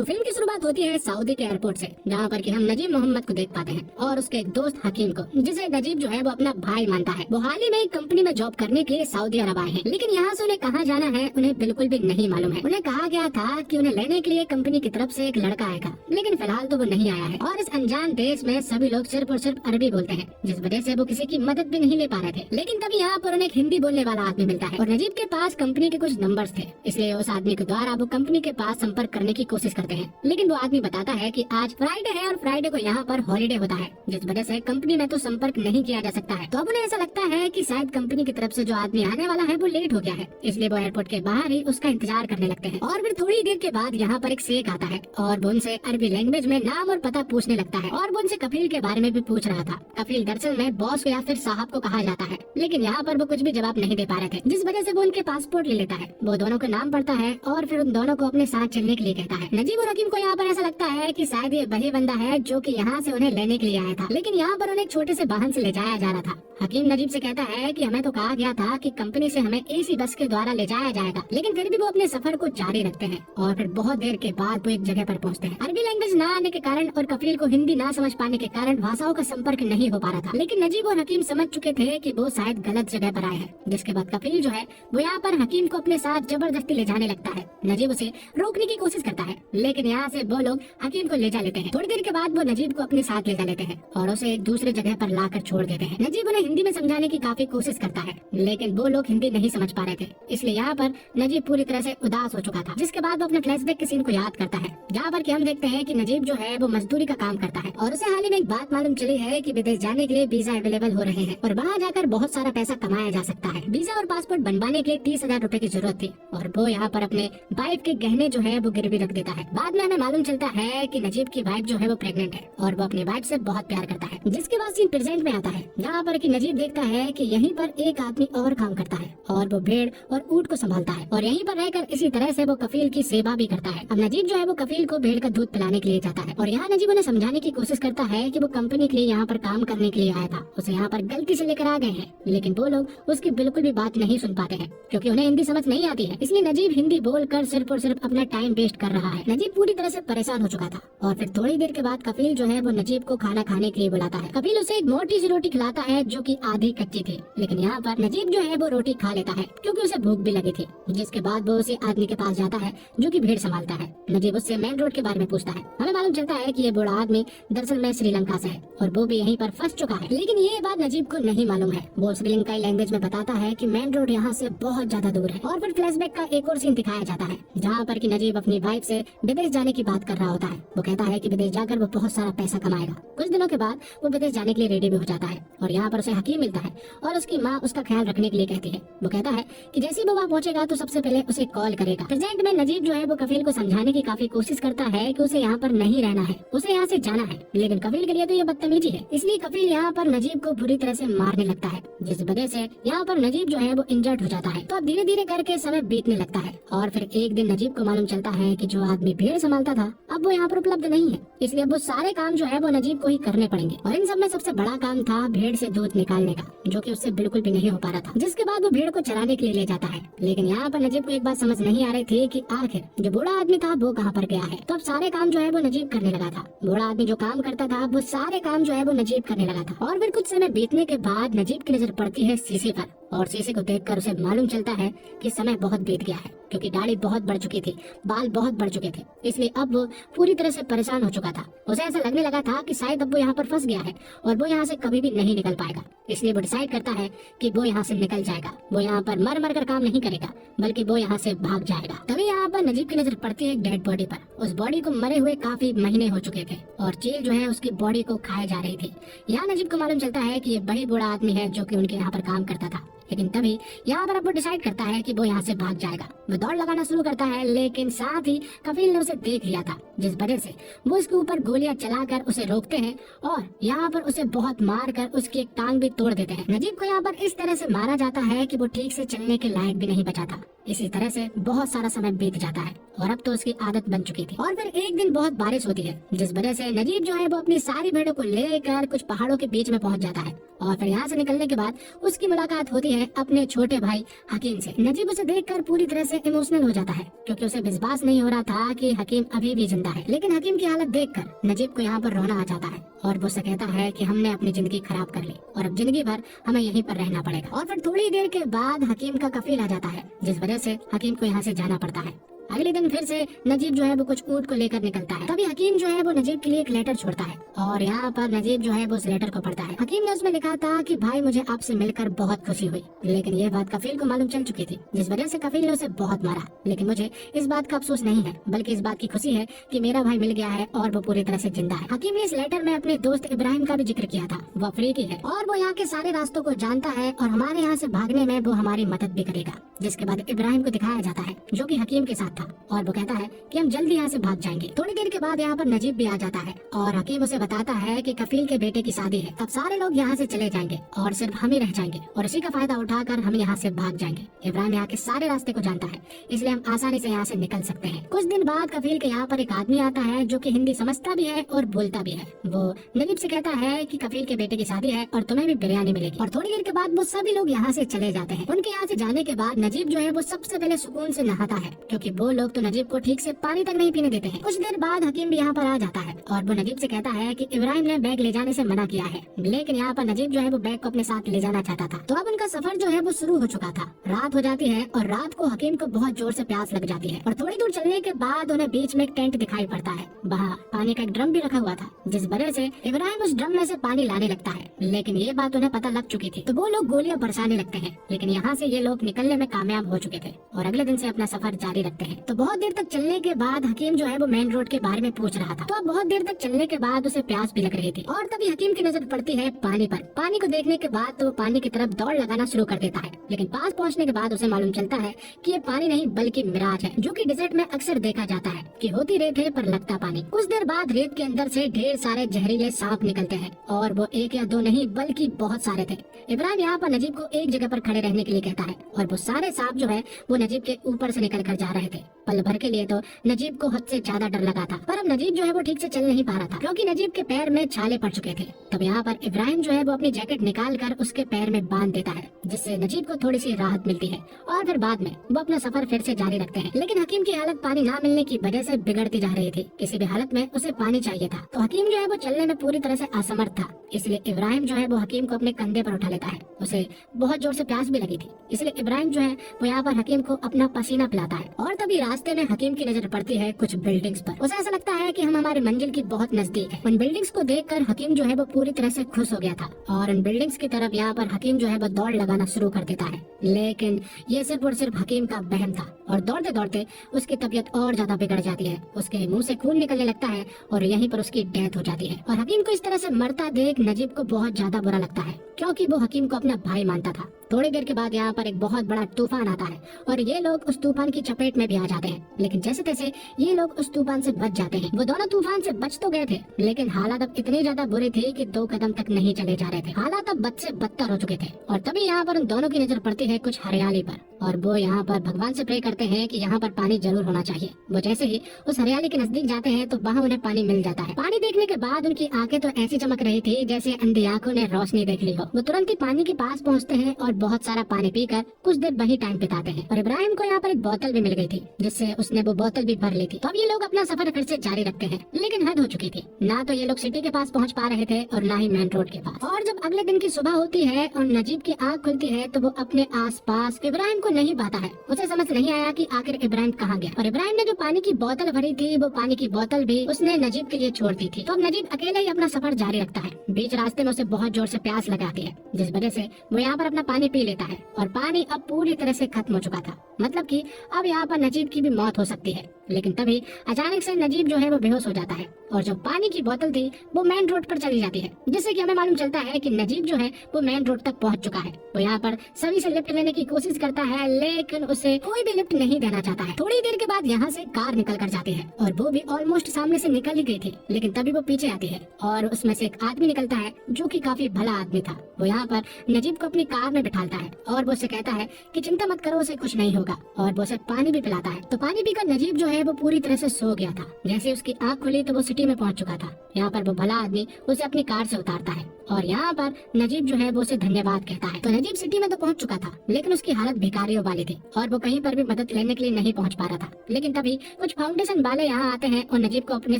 तो फिल्म की शुरुआत होती है सऊदी के एयरपोर्ट से, जहाँ पर कि हम नजीब मोहम्मद को देख पाते हैं और उसके एक दोस्त हकीम को, जिसे नजीब जो है वो अपना भाई मानता है। वो हाल ही में एक कंपनी में जॉब करने के लिए सऊदी अरब आए हैं, लेकिन यहाँ से उन्हें कहाँ जाना है उन्हें बिल्कुल भी नहीं मालूम है। उन्हें कहा गया था कि उन्हें लेने के लिए कंपनी की तरफ से एक लड़का आएगा, लेकिन फिलहाल तो वो नहीं आया है। और इस अनजान देश में सभी लोग सिर्फ और सिर्फ अरबी बोलते हैं, जिस वजह से वो किसी की मदद भी नहीं ले पा रहे थे। लेकिन तभी यहाँ पर उन्हें एक हिंदी बोलने वाला आदमी मिलता है और नजीब के पास कंपनी के कुछ नंबर्स थे, इसलिए उस आदमी के द्वारा वो कंपनी के पास संपर्क करने की कोशिश करते हैं। लेकिन वो आदमी बताता है कि आज फ्राइडे है और फ्राइडे को यहाँ पर हॉलिडे होता है, जिस वजह से कंपनी में तो संपर्क नहीं किया जा सकता है। तो अब उन्हें ऐसा लगता है कि शायद कंपनी की तरफ से जो आदमी आने वाला है वो लेट हो गया है, इसलिए वो एयरपोर्ट के बाहर ही उसका इंतजार करने लगते हैं। और फिर थोड़ी देर के बाद यहाँ पर एक शेख आता है और वो उनसे अरबी लैंग्वेज में नाम और पता पूछने लगता है और वो उनसे कफील के बारे में भी पूछ रहा था। कफील दरअसल में बॉस को या फिर साहब को कहा जाता है, लेकिन यहाँ पर वो कुछ भी जवाब नहीं दे पा रहे थे, जिस वजह से वो उनके पासपोर्ट ले लेता है। वो दोनों का नाम पढ़ता है और फिर उन दोनों को अपने साथ चलने के लिए कहता है। नजीब और हकीम को यहाँ पर ऐसा लगता है कि शायद ये वही बंदा है जो कि यहाँ से उन्हें लेने के लिए आया था, लेकिन यहाँ पर उन्हें एक छोटे से वाहन से ले जाया जा रहा था। हकीम नजीब से कहता है कि हमें तो कहा गया था कि कंपनी से हमें एसी बस के द्वारा ले जाया जाएगा, लेकिन फिर भी वो अपने सफर को जारी रखते हैं। और फिर बहुत देर के बाद वो एक जगह पर पहुँचते हैं। अरबी लैंग्वेज न आने के कारण और कफील को हिंदी ना समझ पाने के कारण भाषाओं का संपर्क नहीं हो पा रहा था, लेकिन नजीब और हकीम समझ चुके थे कि वो शायद गलत जगह पर आए हैं। जिसके बाद कफील जो है वो यहाँ पर हकीम को अपने साथ जबरदस्ती ले जाने लगता है। नजीब उसे रोकने की कोशिश करता है, लेकिन यहाँ से वो लोग हकीम को ले जा लेते हैं। थोड़ी देर के बाद वो नजीब को अपने साथ ले जा लेते हैं और उसे एक दूसरे जगह पर लाकर छोड़ देते हैं। नजीब उन्हें हिंदी में समझाने की काफी कोशिश करता है, लेकिन वो लोग हिंदी नहीं समझ पा रहे थे, इसलिए यहाँ पर नजीब पूरी तरह से उदास हो चुका था। जिसके बाद वो अपने फ्लैशबैक के सीन को याद करता है, जहाँ पर कि हम देखते हैं कि नजीब जो है वो मजदूरी का काम करता है और उसे हाल ही में एक बात मालूम चली है कि विदेश जाने के लिए वीजा अवेलेबल हो रहे हैं और वहाँ जाकर बहुत सारा पैसा कमाया जा सकता है। वीजा और पासपोर्ट बनवाने के लिए 30,000 रूपए की जरूरत थी और वो यहाँ पर अपने वाइफ के गहने जो है वो गिरवी रख देता है। बाद में हमें मालूम चलता है कि नजीब की वाइफ जो है वो प्रेग्नेंट है और वो अपनी वाइफ से बहुत प्यार करता है। जिसके बाद सीन प्रेजेंट में आता है, जहाँ पर कि नजीब देखता है कि यहीं पर एक आदमी और काम करता है और वो भेड़ और ऊंट को संभालता है और यहीं पर रहकर इसी तरह से वो कफील की सेवा भी करता है। अब नजीब जो है वो कफील को भेड़ का दूध पिलाने के लिए जाता है और यहाँ नजीब उन्हें समझाने की कोशिश करता है कि वो कंपनी के लिए यहाँ पर काम करने के लिए आया था, उसे यहाँ पर गलती से लेकर आ गए हैं, लेकिन वो लोग उसकी बिल्कुल भी बात नहीं सुन पाते हैं क्योंकि उन्हें हिंदी समझ नहीं आती है। इसलिए नजीब हिंदी बोलकर सिर्फ और सिर्फ अपना टाइम वेस्ट कर रहा है। नजीब पूरी तरह से परेशान हो चुका था और फिर थोड़ी देर के बाद कफील जो है वो नजीब को खाना खाने के लिए बुलाता है। कफील उसे एक मोटी सी रोटी खिलाता है जो कि आधी कच्ची थी, लेकिन यहाँ पर नजीब जो है वो रोटी खा लेता है क्योंकि उसे भूख भी लगी थी। जिसके बाद वो उसी आदमी के पास जाता है जो कि भेड़ संभालता है। नजीब उससे मेन रोड के बारे में पूछता है। हमें मालूम चलता है कि ये बूढ़ा आदमी दरअसल में श्रीलंका से है और वो भी यहीं पर फंस चुका है, लेकिन ये बात नजीब को नहीं मालूम है। वो श्रीलंकाई लैंग्वेज में बताता है कि मेन रोड यहाँ से बहुत ज्यादा दूर है। और फिर फ्लैशबैक का एक और सीन दिखाया जाता है, जहाँ पर कि नजीब अपनी वाइफ से विदेश जाने की बात कर रहा होता है। वो कहता है कि विदेश जाकर वो बहुत सारा पैसा कमाएगा। कुछ दिनों के बाद वो विदेश जाने के लिए रेडी भी हो जाता है और यहाँ पर उसे हकीम मिलता है और उसकी माँ उसका ख्याल रखने के लिए कहती है। वो कहता है कि जैसे ही वो वहाँ पहुंचेगा तो सबसे पहले उसे कॉल करेगा। प्रेजेंट में नजीब जो है वो कफील को समझाने की काफी कोशिश करता है कि उसे यहाँ पर नहीं रहना है, उसे यहाँ से जाना है, लेकिन कफील के लिए तो ये बदतमीजी है, इसलिए कफील यहाँ पर नजीब को बुरी तरह से मारने लगता है, जिस वजह से यहाँ पर नजीब जो है वो इंजर्ड हो जाता है। तो अब धीरे धीरे करके समय बीतने लगता है और फिर एक दिन नजीब को मालूम चलता है कि जो आदमी भेड़ संभालता था अब वो यहाँ पर उपलब्ध नहीं है, इसलिए वो सारे काम जो है वो नजीब को ही करने पड़ेंगे। और इन सब में सबसे बड़ा काम था भेड़ से दूध निकालने का, जो कि उससे बिल्कुल भी नहीं हो पा रहा था। जिसके बाद वो भेड़ को चराने के लिए ले जाता है, लेकिन यहाँ पर नजीब को एक बात समझ नहीं आ रही थी कि आखिर जो बूढ़ा आदमी था वो कहाँ पर गया है। तो अब सारे काम जो है वो नजीब करने लगा था। बूढ़ा आदमी जो काम करता था वो सारे काम जो है वो नजीब करने लगा था। और फिर कुछ समय बीतने के बाद नजीब की नजर पड़ती है शीशे पर और शीशे को देखकर उसे मालूम चलता है कि समय बहुत बीत गया है, क्योंकि दाढ़ी बहुत बढ़ चुकी थी, बाल बहुत बढ़ चुके थे, इसलिए अब वो पूरी तरह से परेशान हो चुका था। उसे ऐसा लगने लगा था कि शायद अब वो यहाँ पर फंस गया है और वो यहाँ से कभी भी नहीं निकल पाएगा। इसलिए वो डिसाइड करता है कि वो यहाँ से निकल जाएगा। वो यहाँ पर मर मर कर काम नहीं करेगा, बल्कि वो यहाँ से भाग जाएगा। तभी यहाँ पर नजीब की नजर पड़ती है एक डेड बॉडी पर। उस बॉडी को मरे हुए काफी महीने हो चुके थे और चील जो है उसकी बॉडी को खाए जा रही थी। यहाँ नजीब को मालूम चलता है कि ये वही बूढ़ा आदमी है जो कि उनके यहाँ पर काम करता था, लेकिन तभी यहाँ पर अब वो डिसाइड करता है कि वो यहाँ से भाग जाएगा। वो दौड़ लगाना शुरू करता है, लेकिन साथ ही कफील ने उसे देख लिया था, जिस वजह से वो उसके ऊपर गोलियां चलाकर उसे रोकते हैं और यहाँ पर उसे बहुत मार कर उसकी एक टांग भी तोड़ देते हैं। नजीब को यहाँ पर इस तरह से मारा जाता है कि वो ठीक से चलने के लायक भी नहीं बचा था। इसी तरह से बहुत सारा समय बीत जाता है और अब तो उसकी आदत बन चुकी थी। और फिर एक दिन बहुत बारिश होती है, जिस वजह से नजीब जो है वो अपनी सारी भेड़ों को लेकर कुछ पहाड़ों के बीच में पहुंच जाता है। और फिर यहाँ से निकलने के बाद उसकी मुलाकात होती है हैं अपने छोटे भाई हकीम से। नजीब उसे देखकर पूरी तरह से इमोशनल हो जाता है क्योंकि उसे विश्वास नहीं हो रहा था कि हकीम अभी भी जिंदा है। लेकिन हकीम की हालत देखकर नजीब को यहाँ पर रोना आ जाता है और वो उसे कहता है कि हमने अपनी जिंदगी खराब कर ली और अब जिंदगी भर हमें यहीं पर रहना पड़ेगा। और फिर थोड़ी देर के बाद हकीम का कफील आ जाता है जिस वजह से हकीम को यहाँ से जाना पड़ता है। अगले दिन फिर से नजीब जो है वो कुछ ऊँट को लेकर निकलता है। तभी हकीम जो है वो नजीब के लिए एक लेटर छोड़ता है और यहाँ पर नजीब जो है वो उस लेटर को पढ़ता है। हकीम ने उसमें लिखा था कि भाई मुझे आपसे मिलकर बहुत खुशी हुई, लेकिन ये बात कफील को मालूम चल चुकी थी जिस वजह से कफील ने उसे बहुत मारा। लेकिन मुझे इस बात का अफसोस नहीं है बल्कि इस बात की खुशी है कि मेरा भाई मिल गया है और वो पूरी तरह से जिंदा है। हकीम ने इस लेटर में अपने दोस्त इब्राहिम का भी जिक्र किया था। वो अफ्रीकी है और वो यहाँ के सारे रास्तों को जानता है और हमारे यहाँ से भागने में वो हमारी मदद भी करेगा। जिसके बाद इब्राहिम को दिखाया जाता है जो कि हकीम के साथ था और वो कहता है कि हम जल्दी यहाँ से भाग जाएंगे। थोड़ी देर के बाद यहाँ पर नजीब भी आ जाता है और हकीम उसे बताता है कि कफील के बेटे की शादी है, तब सारे लोग यहाँ से चले जाएंगे और सिर्फ हम ही रह जाएंगे और इसी का फायदा उठाकर हम यहाँ से भाग जाएंगे। इब्राहिम यहाँ के सारे रास्ते को जानता है इसलिए हम आसानी से यहाँ से निकल सकते हैं। कुछ दिन बाद कफील के यहाँ पर एक आदमी आता है जो कि हिंदी समझता भी है और बोलता भी है। वो नजीब से कहता है कि कफील के बेटे की शादी है और तुम्हें भी बिरयानी मिलेगी। और थोड़ी देर के बाद वो सभी लोग यहाँ से चले जाते हैं। उनके यहाँ से जाने के बाद नजीब जो है वो सबसे पहले सुकून से नहाता है क्योंकि वो लोग तो नजीब को ठीक से पानी तक नहीं पीने देते हैं। कुछ देर बाद हकीम भी यहाँ पर आ जाता है और वो नजीब से कहता है कि इब्राहिम ने बैग ले जाने से मना किया है, लेकिन यहाँ पर नजीब जो है वो बैग को अपने साथ ले जाना चाहता था। तो अब उनका सफर जो है वो शुरू हो चुका था। रात हो जाती है और रात को हकीम को बहुत जोर से प्यास लग जाती है और थोड़ी दूर चलने के बाद उन्हें बीच में एक टेंट दिखाई पड़ता है। वहाँ पानी का एक ड्रम भी रखा हुआ था जिस वजह से इब्राहिम उस ड्रम में से पानी लाने लगता है। लेकिन ये बात उन्हें पता लग चुकी थी तो वो लोग गोलियां बरसाने लगते हैं। लेकिन यहाँ से ये लोग निकलने में कामयाब हो चुके थे और अगले दिन से अपना सफर जारी रखते हैं। तो बहुत देर तक चलने के बाद हकीम जो है वो मेन रोड के बारे में पूछ रहा था। तो अब बहुत देर तक चलने के बाद उसे प्यास भी लग रही थी और तभी हकीम की नजर पड़ती है पानी पर। पानी को देखने के बाद तो वो पानी की तरफ दौड़ लगाना शुरू कर देता है। लेकिन पास पहुंचने के बाद उसे मालूम चलता है कि ये पानी नहीं बल्कि मिराज है जो कि डेजर्ट में अक्सर देखा जाता है कि होती रेत है पर लगता पानी। कुछ देर बाद रेत के अंदर से ढेर सारे जहरीले सांप निकलते हैं और वो एक या दो नहीं बल्कि बहुत सारे थे। इब्राहिम यहाँ पर नजीब को एक जगह पर खड़े रहने के लिए कहता है और वो सारे सांप जो है वो नजीब के ऊपर से निकल कर जा रहे थे। पल भर के लिए तो नजीब को हद से ज्यादा डर लगा था पर अब नजीब जो है वो ठीक से चल नहीं पा रहा था क्योंकि नजीब के पैर में छाले पड़ चुके थे। तब यहाँ पर इब्राहिम जो है वो अपनी जैकेट निकाल कर उसके पैर में बांध देता है जिससे नजीब को थोड़ी सी राहत मिलती है और फिर बाद में वो अपना सफर फिर से जारी रखते हैं। लेकिन हकीम की हालत पानी ना मिलने की वजह से बिगड़ती जा रही थी। किसी भी हालत में उसे पानी चाहिए था तो हकीम जो है वो चलने में पूरी तरह से असमर्थ था। इसलिए इब्राहिम जो है वो हकीम को अपने कंधे पर उठा लेता है। उसे बहुत जोर से प्यास भी लगी थी इसलिए इब्राहिम जो है वो यहाँ पर हकीम को अपना पसीना पिलाता है। और तभी रास्ते में हकीम की नजर पड़ती है कुछ बिल्डिंग्स पर। उसे ऐसा लगता है कि हम हमारे मंजिल की बहुत नजदीक है। उन बिल्डिंग्स को देखकर हकीम जो है वो पूरी तरह से खुश हो गया था और उन बिल्डिंग्स की तरफ यहाँ पर हकीम जो है वो दौड़ लगाना शुरू कर देता है। लेकिन ये सिर्फ और सिर्फ हकीम का वहम था और दौड़ते दौड़ते उसकी तबीयत और ज्यादा बिगड़ जाती है। उसके मुंह से खून निकलने लगता है और यहीं पर उसकी डेथ हो जाती है। और हकीम को इस तरह से मरता देख नजीब को बहुत ज्यादा बुरा लगता है क्योंकि वो हकीम को अपना भाई मानता था। थोड़ी देर के बाद यहाँ पर एक बहुत बड़ा तूफान आता है और ये लोग उस तूफान की चपेट में भी आ जाते हैं। लेकिन जैसे तैसे ये लोग उस तूफान से बच जाते हैं। वो दोनों तूफान से बच तो गए थे लेकिन हालात अब इतनी ज्यादा बुरी थी कि 2 कदम तक नहीं चले जा रहे थे। हालात अब बद से बदतर हो चुके थे और तभी यहाँ पर उन दोनों की नजर पड़ती है कुछ हरियाली पर और वो यहाँ पर भगवान से प्रे करते हैं कि यहाँ पर पानी जरूर होना चाहिए। वो जैसे ही उस हरियाली के नजदीक जाते हैं तो वहाँ उन्हें पानी मिल जाता है। पानी देखने के बाद उनकी आंखें तो ऐसी चमक रही थी जैसे अंधी आंखों ने रोशनी देख ली हो। वो तुरंत ही पानी के पास पहुँचते हैं और बहुत सारा पानी पीकर कुछ देर वही टाइम बिताते हैं। और इब्राहिम को यहाँ पर एक बोतल भी मिल गई थी जिससे उसने वो बोतल भी भर ली थी। तो अब ये लोग अपना सफर फिर से जारी रखते हैं लेकिन हद हो चुकी थी। ना तो ये लोग सिटी के पास पहुँच पा रहे थे और ना ही मेन रोड के पास। और जब अगले दिन की सुबह होती है और नजीब की आँख खुलती है तो वो अपने आसपास इब्राहिम को नहीं पाता है। उसे समझ नहीं आया कि आखिर इब्राहिम कहाँ गया। और इब्राहिम ने जो पानी की बोतल भरी थी वो पानी की बोतल भी उसने नजीब के लिए छोड़ दी थी। तो अब नजीब अकेले ही अपना सफर जारी रखता है। बीच रास्ते में उसे बहुत जोर से प्यास लगाती है जिस वजह से वो यहाँ पर अपना पानी पी लेता है और पानी अब पूरी तरह से खत्म हो चुका था। मतलब कि अब यहाँ पर नजीब की भी मौत हो सकती है। लेकिन तभी अचानक से नजीब जो है वो बेहोश हो जाता है और जो पानी की बोतल थी वो मेन रोड पर चली जाती है जिससे कि हमें मालूम चलता है कि नजीब जो है वो मेन रोड तक पहुंच चुका है। वो यहाँ पर सभी से लिफ्ट लेने की कोशिश करता है लेकिन उसे कोई भी लिफ्ट नहीं देना चाहता है। थोड़ी देर के बाद यहाँ से कार निकल कर जाती है और वो भी ऑलमोस्ट सामने से निकल ही गई थी लेकिन तभी वो पीछे आती है और उसमें से एक आदमी निकलता है जो कि काफी भला आदमी था। वो यहाँ पर नजीब को अपनी कार में बिठाता है और वो उसे कहता है कि चिंता मत करो, उसे कुछ नहीं होगा और वो उसे पानी भी पिलाता है। तो पानी पीकर नजीब जो है है वो पूरी तरह से सो गया था। जैसे उसकी आंख खुली तो वो सिटी में पहुंच चुका था। यहाँ पर वो भला आदमी उसे अपनी कार से उतारता है और यहाँ पर नजीब जो है वो उसे धन्यवाद कहता है। तो नजीब सिटी में तो पहुंच चुका था, लेकिन उसकी हालत भिखारियों वाली थी और वो कहीं पर भी मदद लेने के लिए नहीं पहुंच पा रहा था। लेकिन तभी कुछ फाउंडेशन वाले यहाँ आते हैं और नजीब को अपने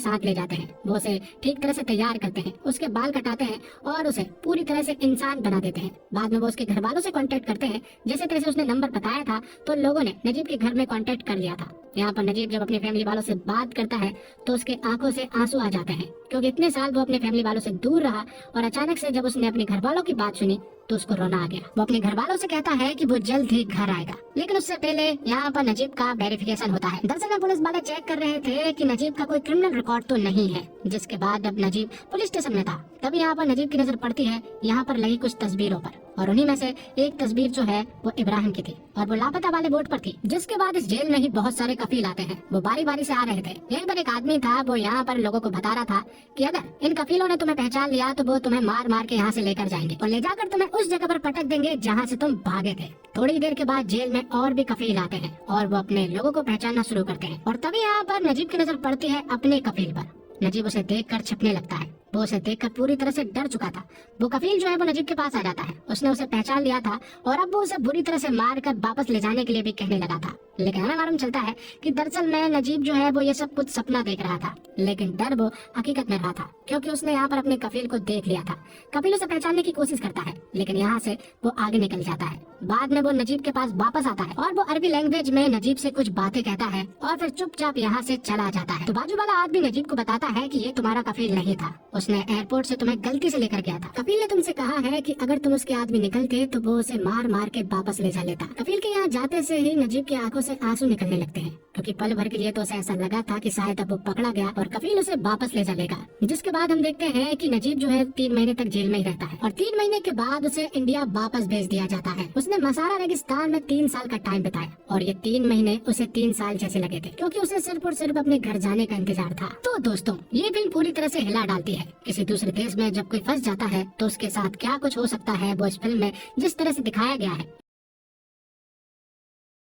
साथ ले जाते हैं। वो उसे ठीक तरह से तैयार करते हैं, उसके बाल कटाते हैं और उसे पूरी तरह से इंसान बना देते हैं। बाद में वो उसके घर वालों से कांटेक्ट करते हैं। जैसे तरह से उसने नंबर बताया था तो लोगों ने नजीब के घर में कांटेक्ट कर लिया था। यहाँ पर नजीब जब अपने फैमिली वालों से बात करता है तो उसके आंखों से आंसू आ जाते हैं, क्योंकि इतने साल वो अपने फैमिली वालों से दूर रहा और अचानक से जब उसने अपने घर वालों की बात सुनी तो उसको रोना आ गया। वो अपने घर वालों से कहता है कि वो जल्द ही घर आएगा, लेकिन उससे पहले यहाँ पर नजीब का वेरिफिकेशन होता है। दरअसल पुलिस वाले चेक कर रहे थे कि नजीब का कोई क्रिमिनल रिकॉर्ड तो नहीं है, जिसके बाद अब नजीब पुलिस स्टेशन में था। तभी यहाँ पर नजीब की नजर पड़ती है यहाँ पर लगी कुछ तस्वीरों पर, और उन्हीं में से एक तस्वीर जो है वो इब्राहिम की थी और वो लापता वाले बोर्ड पर थी। जिसके बाद इस जेल में ही बहुत सारे कफील आते हैं। वो बारी बारी से आ रहे थे। यहीं पर एक आदमी था, वो यहाँ पर लोगों को बता रहा था कि अगर इन कफीलों ने तुम्हें पहचान लिया तो वो तुम्हें मार मार के यहाँ से लेकर जाएंगे और ले जाकर तुम्हें उस जगह पर पटक देंगे जहाँ से तुम भागे थे। थोड़ी देर के बाद जेल में और भी कफील आते हैं और वो अपने लोगों को पहचानना शुरू करते हैं। और तभी यहाँ पर नजीब की नजर पड़ती है अपने कफील पर। नजीब उसे देखकर छिपने लगता है। वो उसे देखकर पूरी तरह से डर चुका था। वो कफील जो है वो नजीब के पास आ जाता है। उसने उसे पहचान लिया था और अब वो उसे बुरी तरह से मार कर वापस ले जाने के लिए भी कहने लगा था। लेकिन हमें मालूम चलता है कि दरअसल में नजीब जो है वो ये सब कुछ सपना देख रहा था, लेकिन डर वो हकीकत में रहा था, क्योंकि उसने यहाँ पर अपने कफील को देख लिया था। कफील उसे पहचानने की कोशिश करता है, लेकिन यहाँ से वो आगे निकल जाता है। बाद में वो नजीब के पास वापस आता है और वो अरबी लैंग्वेज में नजीब से कुछ बातें कहता है और फिर चुपचाप यहाँ से चला जाता है। तो बाजू वाला आदमी नजीब को बताता है कि ये तुम्हारा कफील नहीं था, उसने एयरपोर्ट से तुम्हें गलती से लेकर गया था। कफील ने तुमसे कहा है कि अगर तुम उसके आदमी निकलते तो वो उसे मार मार के वापस ले जा लेता। कफील के यहाँ जाते से ही नजीब की आंखों से आंसू निकलने लगते हैं, क्योंकि पल भर के लिए तो उसे ऐसा लगा था कि शायद अब वो पकड़ा गया और कफील उसे वापस ले जाएगा। जिसके बाद हम देखते हैं कि नजीब जो है 3 महीने तक जेल में ही रहता है और 3 महीने के बाद उसे इंडिया वापस भेज दिया जाता है। उसने मसारा रेगिस्तान में 3 साल का टाइम बिताया और ये 3 महीने उसे 3 साल जैसे लगे थे, क्योंकि उसे सिर्फ और सिर्फ अपने घर जाने का इंतजार था। तो दोस्तों, ये फिल्म पूरी तरह से हिला डालती है। किसी दूसरे देश में जब कोई फंस जाता है तो उसके साथ क्या कुछ हो सकता है वो इस फिल्म में जिस तरह से दिखाया गया है